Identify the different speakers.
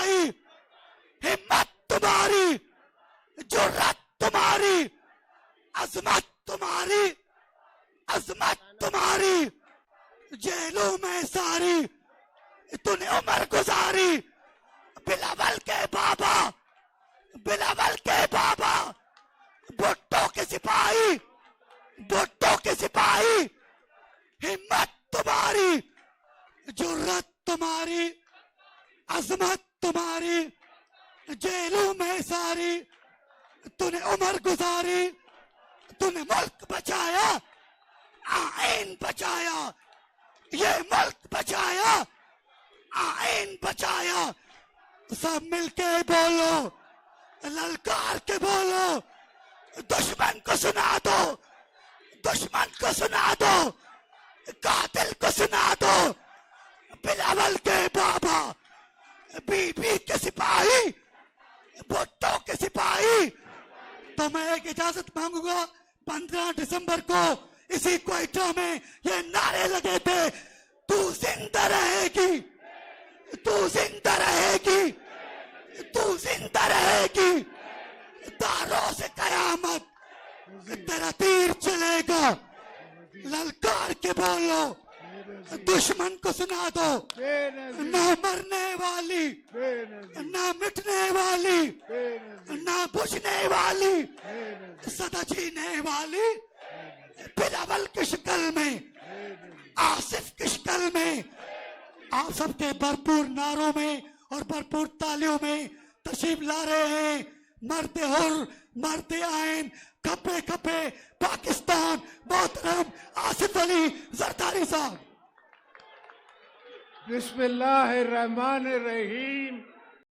Speaker 1: सिपाही, हिम्मत तुम्हारी, जुर्रत तुम्हारी, अजमत तुम्हारी, अजमत तुम्हारी, जेलों में सारी तूने उम्र गुजारी। बिलावल के बाबा, बिलावल के बाबा, भुट्टो के सिपाही, भुट्टो के सिपाही, हिम्मत तुम्हारी, जुर्रत तुम्हारी, अजमत तुम्हारी, जेलों में सारी तूने उम्र गुजारी। तूने मुल्क बचाया, आईन बचाया, ये मुल्क बचाया, आईन बचाया। सब मिलके बोलो, ललकार के बोलो, दुश्मन को सुना दो, दुश्मन को सुना दो, कातिल को सुना दो। बिलावल के बाबा, बीबी के सिपाही, भुट्टो के सिपाही। तो मैं एक इजाजत मांगूंगा, 15 दिसंबर को इसी क्वेटा में ये नारे लगे थे, तू जिंदा रहेगी, तू जिंदा रहेगी, तू जिंदा रहेगी, दारों से कयामत तेरा तीर चलेगा। ललकार के बोलो, दुश्मन को सुना दो, ना मरने वाली, ना मिटने वाली, ना बुझने वाली, सदा जीने वाली। बिलावल की शक्ल में, आसिफ की शक्ल में, आप सबके भरपूर नारों में और भरपूर तालियों में तशरीफ ला रहे हैं मर्दे हुर, मर्दे आइन, खपे खपे पाकिस्तान, मोहतरम आसिफ अली जरदारी साहब।
Speaker 2: बिस्मिल्लाहिर्रहमानिर्रहीम।